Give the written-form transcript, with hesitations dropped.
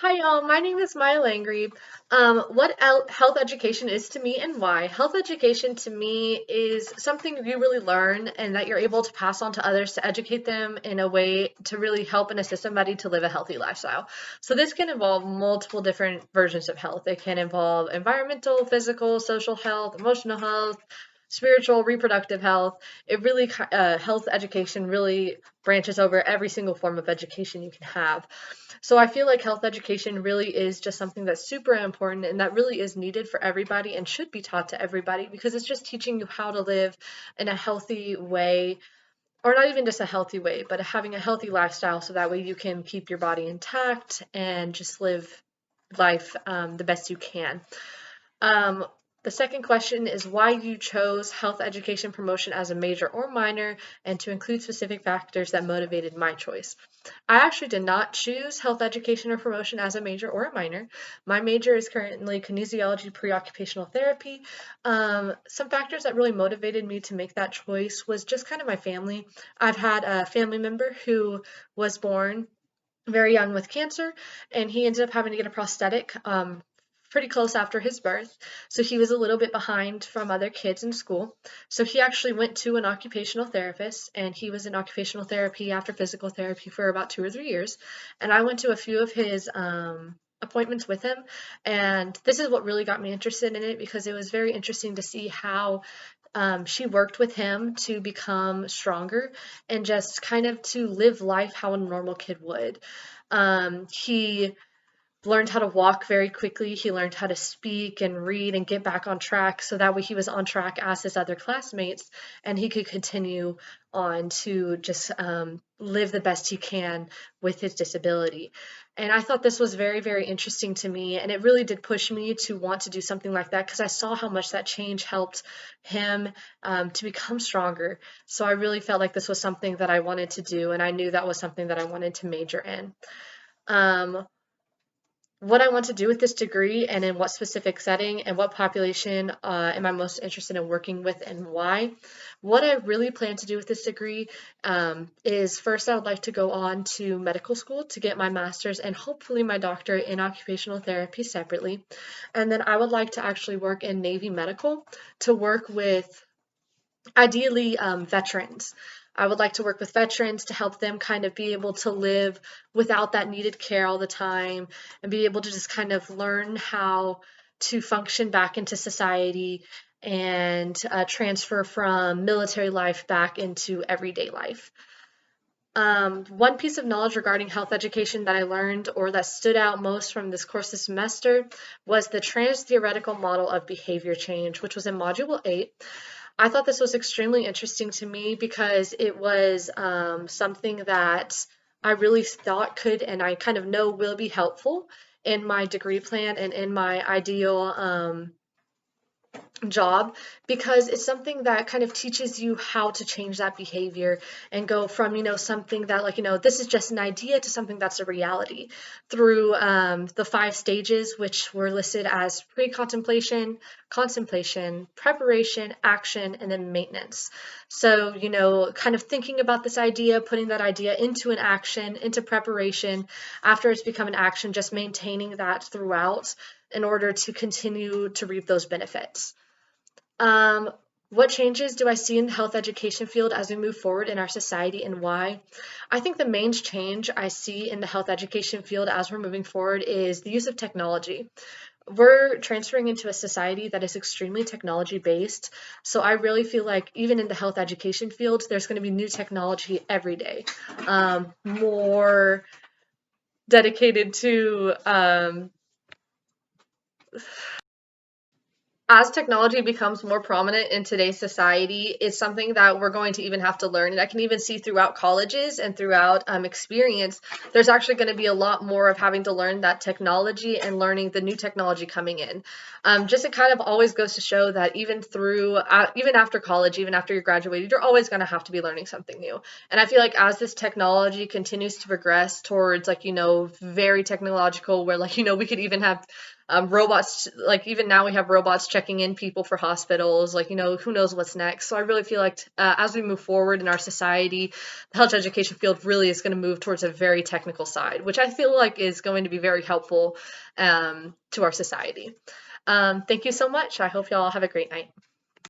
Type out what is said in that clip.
Hi y'all, my name is Maya Langrebe. Health education is to me and why. Health education to me is something you really learn and that you're able to pass on to others to educate them in a way to really help and assist somebody to live a healthy lifestyle. So this can involve multiple different versions of health. It can involve environmental, physical, social health, emotional health, spiritual, reproductive health. Health education really branches over every single form of education you can have. So I feel like health education really is just something that's super important and that really is needed for everybody and should be taught to everybody because it's just teaching you how to live in a healthy way, or not even just a healthy way, but having a healthy lifestyle so that way you can keep your body intact and just live life the best you can. Um, the second question is why you chose health education promotion as a major or minor and to include specific factors that motivated my choice. I actually did not choose health education or promotion as a major or a minor. My major is currently kinesiology pre-occupational therapy. Some factors that really motivated me to make that choice was just kind of my family. I've had a family member who was born very young with cancer, and he ended up having to get a prosthetic pretty close after his birth. So he was a little bit behind from other kids in school. So he actually went to an occupational therapist, and he was in occupational therapy after physical therapy for about 2 or 3 years. And I went to a few of his appointments with him, and this is what really got me interested in it because it was very interesting to see how she worked with him to become stronger and just kind of to live life how a normal kid would. He learned how to walk very quickly. He learned how to speak and read and get back on track so that way he was on track as his other classmates and he could continue on to just live the best he can with his disability. And I thought this was very, very interesting to me. And it really did push me to want to do something like that because I saw how much that change helped him to become stronger. So I really felt like this was something that I wanted to do. And I knew that was something that I wanted to major in. Um, what I want to do with this degree and in what specific setting and what population am I most interested in working with and why. What I really plan to do with this degree is first I would like to go on to medical school to get my master's and hopefully my doctorate in occupational therapy separately. And then I would like to actually work in Navy Medical to work with ideally veterans. I would like to work with veterans to help them kind of be able to live without that needed care all the time and be able to just kind of learn how to function back into society and transfer from military life back into everyday life. One piece of knowledge regarding health education that I learned or that stood out most from this course this semester was the trans-theoretical model of behavior change, which was in Module 8. I thought this was extremely interesting to me because it was something that I really thought could and I kind of know will be helpful in my degree plan and in my ideal job because it's something that kind of teaches you how to change that behavior and go from something that this is just an idea to something that's a reality through the 5 stages which were listed as pre-contemplation, contemplation, preparation, action, and then maintenance. So kind of thinking about this idea, putting that idea into an action, into preparation, after it's become an action, just maintaining that throughout in order to continue to reap those benefits. um, what changes do I see in the health education field as we move forward in our society and why? I think the main change I see in the health education field as we're moving forward is the use of technology. We're transferring into a society that is extremely technology based. So I really feel like even in the health education field, there's going to be new technology every day, more dedicated to as technology becomes more prominent in today's society, it's something that we're going to even have to learn. And I can even see throughout colleges and throughout experience, there's actually going to be a lot more of having to learn that technology and learning the new technology coming in. Just it kind of always goes to show that even after college, even after you're graduated, you're always going to have to be learning something new. And I feel like as this technology continues to progress towards very technological, where we could even have robots, like even now we have robots checking in people for hospitals, like, who knows what's next. So I really feel like as we move forward in our society, the health education field really is going to move towards a very technical side, which I feel like is going to be very helpful to our society. Thank you so much. I hope y'all have a great night.